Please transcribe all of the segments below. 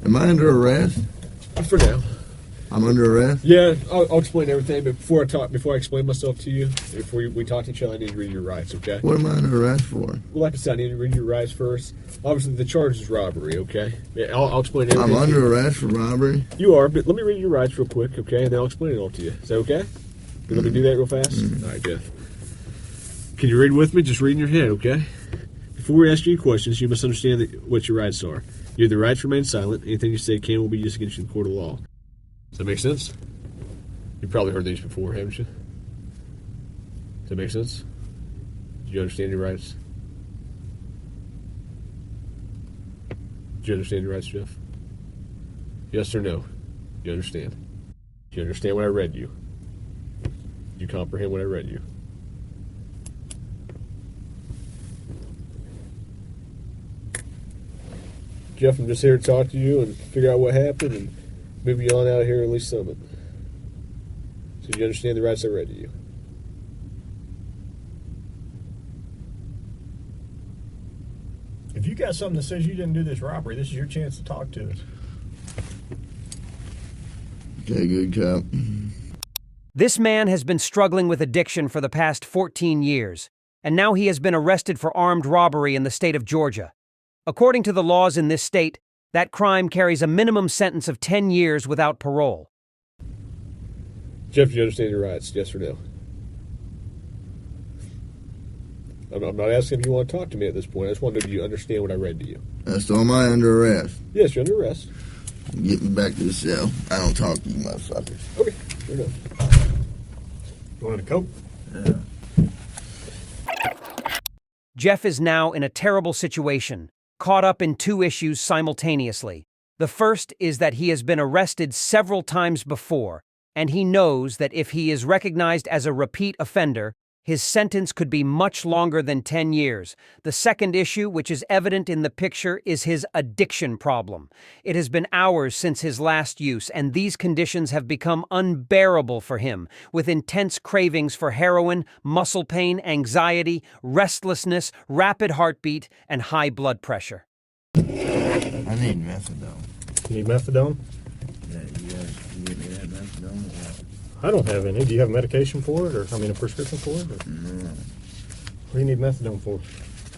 Am I under arrest? For now. I'm under arrest? Yeah, I'll explain everything, but before I explain myself to you, before we talk to each other, I need to read your rights, okay? What am I under arrest for? Well, like I said, I need to read your rights first. Obviously, the charge is robbery, okay? Yeah, I'll explain everything. I'm under arrest for robbery? You are, but let me read your rights real quick, okay? And then I'll explain it all to you. Is that okay? Let me do that real fast? All right, Jeff. Can you read with me? Just read in your head, okay? Before we ask you questions, you must understand what your rights are. You have the right to remain silent. Anything you say can will be used against you in the court of law. Does that make sense? You've probably heard these before, haven't you? Does that make sense? Do you understand your rights? Do you understand your rights, Jeff? Yes or no? Do you understand? Do you understand what I read you? Do you comprehend what I read you? Jeff, I'm just here to talk to you and figure out what happened and move you on out of here at least some of it. So you understand the rights I read to you? If you got something that says you didn't do this robbery, this is your chance to talk to us. Okay, good cop. This man has been struggling with addiction for the past 14 years, and now he has been arrested for armed robbery in the state of Georgia. According to the laws in this state, that crime carries a minimum sentence of 10 years without parole. Jeff, do you understand your rights? Yes or no? I'm not asking if you want to talk to me at this point. I just want to know, do you understand what I read to you? So am I under arrest? Yes, you're under arrest. Get me back to the cell. I don't talk to you motherfuckers. Okay, fair enough. You want a Coke? Yeah. Jeff is now in a terrible situation, caught up in two issues simultaneously. The first is that he has been arrested several times before, and he knows that if he is recognized as a repeat offender, his sentence could be much longer than 10 years. The second issue, which is evident in the picture, is his addiction problem. It has been hours since his last use, and these conditions have become unbearable for him, with intense cravings for heroin, muscle pain, anxiety, restlessness, rapid heartbeat, and high blood pressure. I need methadone. You need methadone? Yeah, you guys can get me that methadone? Yeah. I don't have any. Do you have medication for it, or a prescription for it? Or? No. What do you need methadone for?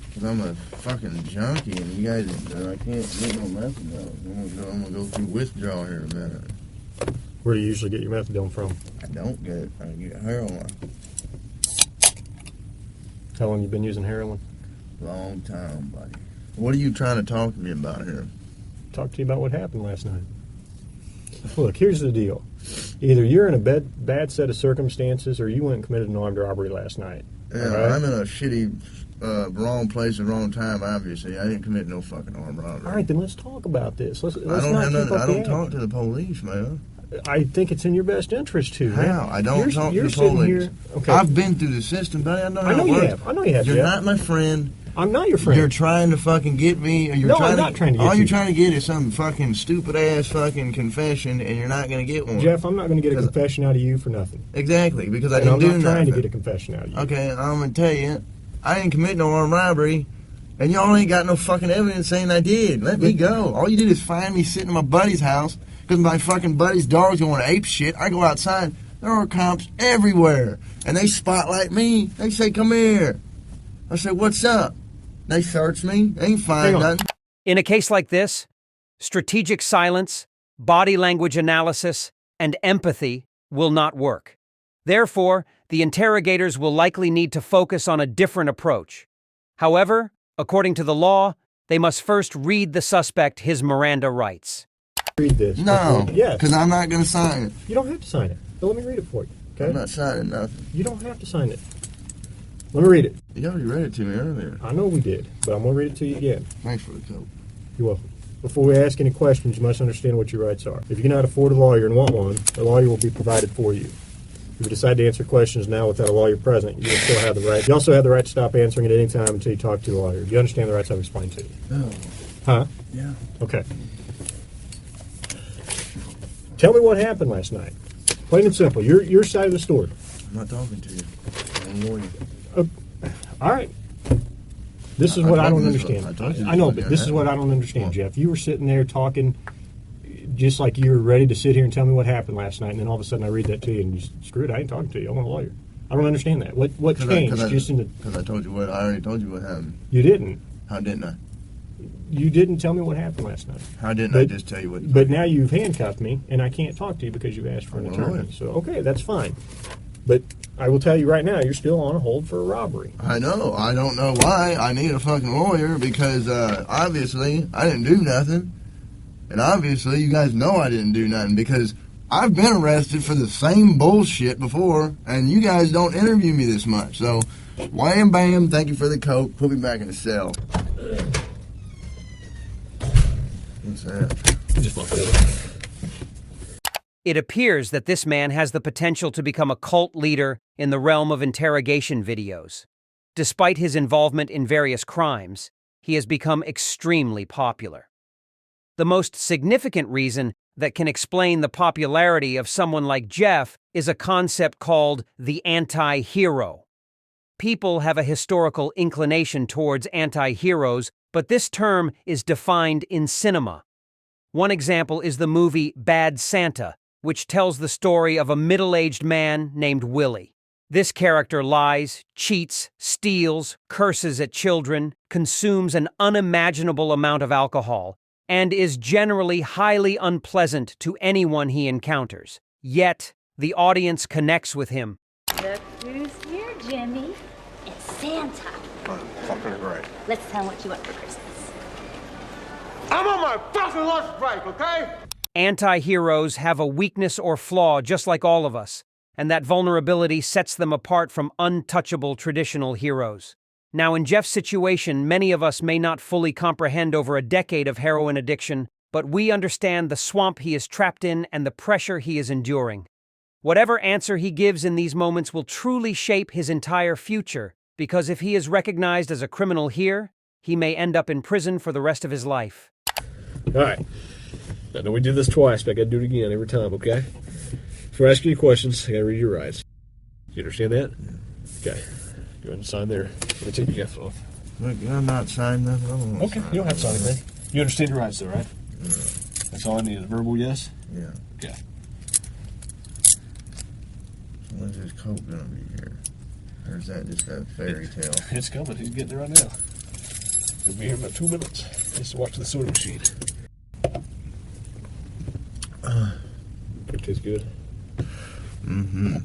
Because I'm a fucking junkie, and you guys, I can't get no methadone. I'm gonna go through withdrawal here in a minute. Where do you usually get your methadone from? I don't get it. I get heroin. How long you been using heroin? Long time, buddy. What are you trying to talk to me about here? Talk to you about what happened last night. Look, here's the deal. Either you're in a bad set of circumstances, or you went and committed an armed robbery last night. Yeah, right? I'm in a shitty, wrong place at the wrong time, obviously. I didn't commit no fucking armed robbery. All right, then let's talk about this. Let's I not don't talk to the police, man. I think it's in your best interest to. How? Man. I don't talk to the police. Here, okay. I've been through the system, buddy. I know how it works. I know you have. You're not my friend. I'm not your friend. You're trying to fucking get me. I'm not trying to get you. All you're trying to get is some fucking stupid-ass fucking confession, and you're not going to get one. Jeff, I'm not going to get a confession out of you for nothing. Exactly, because I didn't do nothing. I'm not trying to get a confession out of you. Okay, I'm going to tell you, I didn't commit no armed robbery, and y'all ain't got no fucking evidence saying I did. Let me go. All you did is find me sitting in my buddy's house because my fucking buddy's dog's going ape shit. I go outside. There are cops everywhere, and they spotlight me. They say, come here. I say, what's up? They search me. They ain't find nothing. In a case like this, strategic silence, body language analysis, and empathy will not work. Therefore, the interrogators will likely need to focus on a different approach. However, according to the law, they must first read the suspect his Miranda rights. Read this. No, yes. Because I'm not going to sign it. You don't have to sign it. But let me read it for you, okay? I'm not signing nothing. You don't have to sign it. Let me read it. You already read it to me earlier. I know we did, but I'm going to read it to you again. Thanks for the Coke. You're welcome. Before we ask any questions, you must understand what your rights are. If you cannot afford a lawyer and want one, a lawyer will be provided for you. If you decide to answer questions now without a lawyer present, you will still have the right. You also have the right to stop answering at any time until you talk to a lawyer. Do you understand the rights I've explained to you? No. Huh? Yeah. Okay. Tell me what happened last night. Plain and simple. Your side of the story. I'm not talking to you. I'm a lawyer. All right. This is what I don't understand. I know, but this is what I don't understand, Jeff. You were sitting there talking just like you were ready to sit here and tell me what happened last night, and then all of a sudden I read that to you, and you screw it, I ain't talking to you. I want a lawyer. I don't understand that. What changed? Because I told you what I already told you what happened. You didn't. How didn't I? You didn't tell me what happened last night. How didn't I just tell you what? But now you've handcuffed me, and I can't talk to you because you asked for an attorney. So okay, that's fine. But I will tell you right now, you're still on a hold for a robbery. I know. I don't know why I need a fucking lawyer because obviously I didn't do nothing. And obviously you guys know I didn't do nothing because I've been arrested for the same bullshit before and you guys don't interview me this much. So, wham bam, thank you for the coke. Put me back in the cell. What's that? Just my feeling. It appears that this man has the potential to become a cult leader in the realm of interrogation videos. Despite his involvement in various crimes, he has become extremely popular. The most significant reason that can explain the popularity of someone like Jeff is a concept called the anti-hero. People have a historical inclination towards anti-heroes, but this term is defined in cinema. One example is the movie Bad Santa, which tells the story of a middle-aged man named Willie. This character lies, cheats, steals, curses at children, consumes an unimaginable amount of alcohol, and is generally highly unpleasant to anyone he encounters. Yet, the audience connects with him. Look who's here, Jimmy. It's Santa. Oh, fucking great. Let's tell him what you want for Christmas. I'm on my fucking lunch break, okay? Anti-heroes have a weakness or flaw just like all of us, and that vulnerability sets them apart from untouchable traditional heroes. Now, in Jeff's situation, many of us may not fully comprehend over a decade of heroin addiction, but we understand the swamp he is trapped in and the pressure he is enduring. Whatever answer he gives in these moments will truly shape his entire future, because if he is recognized as a criminal here, he may end up in prison for the rest of his life. All right. I know we did this twice, but I gotta do it again every time, okay? Before I ask you any questions, I gotta read your rights. You understand that? Okay. Go ahead and sign there. Let me take your gift off. Look, I'm not signing nothing. I don't want to Okay, sign you don't have to sign anything. You understand your rights, though, right? Yeah. That's all I need is a verbal yes? Yeah. Okay. So when's this coke gonna be here? Or is that just a fairy tale? It's coming. He's getting there right now. He'll be here in about 2 minutes. Just watch the soda machine. It tastes good. Mm-hmm.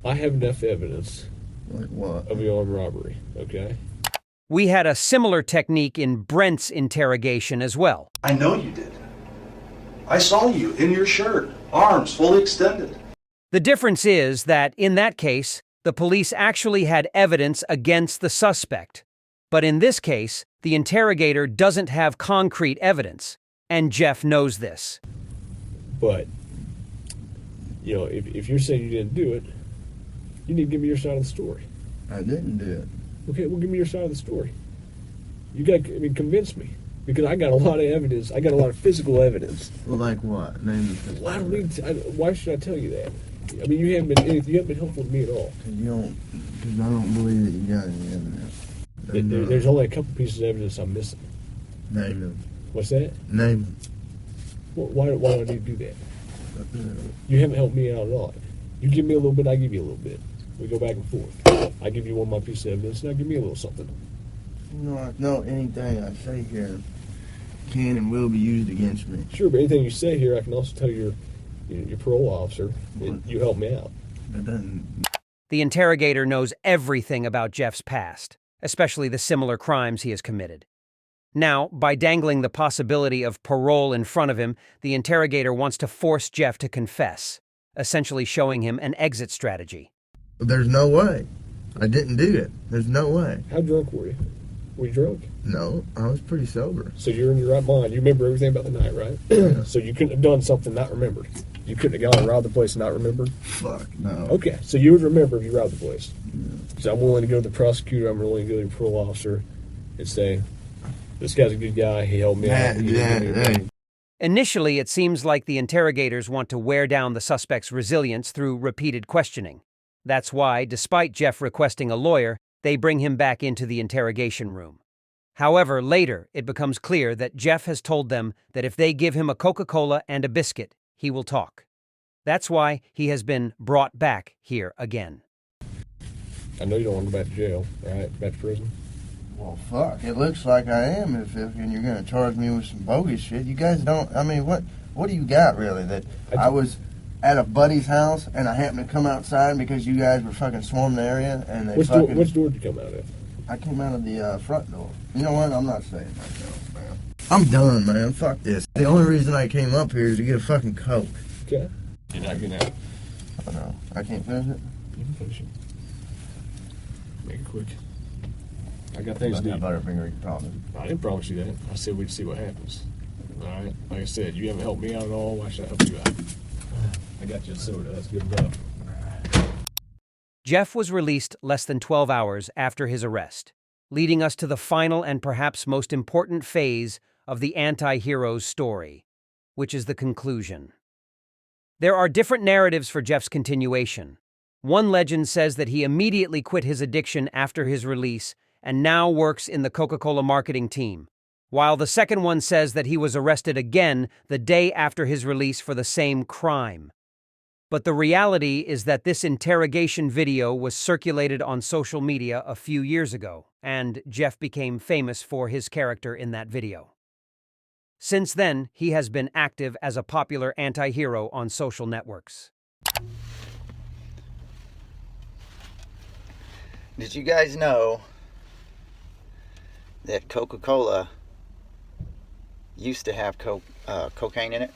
I have enough evidence Like what? of your armed robbery, okay? We had a similar technique in Brent's interrogation as well. I know you did. I saw you in your shirt, arms fully extended. The difference is that, in that case, the police actually had evidence against the suspect. But in this case, the interrogator doesn't have concrete evidence, and Jeff knows this. But, you know, if you're saying you didn't do it, you need to give me your side of the story. I didn't do it. Okay, well, give me your side of the story. You got to, convince me. Because I got a lot of evidence. I got a lot of physical evidence. Well, like what? Name the physical. Well, I don't need to, why should I tell you that? I mean, you haven't been helpful to me at all. Because I don't believe that you got any evidence. There's only a couple pieces of evidence I'm missing. Name them. What's that? Name them. Well, why do I need to do that? You haven't helped me out at all. You give me a little bit, I give you a little bit. We go back and forth. I give you one of my pieces of evidence, now give me a little something. No, anything I say here can and will be used against me. Sure, but anything you say here, I can also tell your parole officer that you helped me out. That doesn't. The interrogator knows everything about Jeff's past, especially the similar crimes he has committed. Now, by dangling the possibility of parole in front of him, the interrogator wants to force Jeff to confess, essentially showing him an exit strategy. There's no way. I didn't do it. There's no way. How drunk were you? Were you drunk? No, I was pretty sober. So you're in your right mind. You remember everything about the night, right? Yeah. So you couldn't have done something not remembered. You couldn't have gone and robbed the place and not remembered? Fuck, no. Okay, so you would remember if you robbed the place. Yeah. So I'm willing to go to the prosecutor, I'm willing to go to the parole officer and say, this guy's a good guy, he helped me out. Hey. Initially, it seems like the interrogators want to wear down the suspect's resilience through repeated questioning. That's why, despite Jeff requesting a lawyer, they bring him back into the interrogation room. However, later, it becomes clear that Jeff has told them that if they give him a Coca-Cola and a biscuit, he will talk. That's why he has been brought back here again. I know you don't want to go back to jail, right? Back to prison. Well, fuck. It looks like I am. If and you're gonna charge me with some bogus shit, you guys don't. I mean, what do you got really? That I was at a buddy's house and I happened to come outside because you guys were fucking swarming the area and they Which door did you come out of? I came out of the front door. You know what? I'm not saying myself, man. I'm done, man. Fuck this. The only reason I came up here is to get a fucking Coke. Okay. You're not getting out. Oh no, I can't finish it. You can finish it. Make it quick. I got things to do. Butterfinger, you promised. I didn't promise you that. I said we'd see what happens. All right. Like I said, you haven't helped me out at all. Why should I help you out? I got you a soda. That's good enough. Jeff was released less than 12 hours after his arrest, leading us to the final and perhaps most important phase of the anti-hero's story, which is the conclusion. There are different narratives for Jeff's continuation. One legend says that he immediately quit his addiction after his release and now works in the Coca-Cola marketing team, while the second one says that he was arrested again the day after his release for the same crime. But the reality is that this interrogation video was circulated on social media a few years ago, and Jeff became famous for his character in that video. Since then, he has been active as a popular anti-hero on social networks. Did you guys know that Coca-Cola used to have cocaine in it?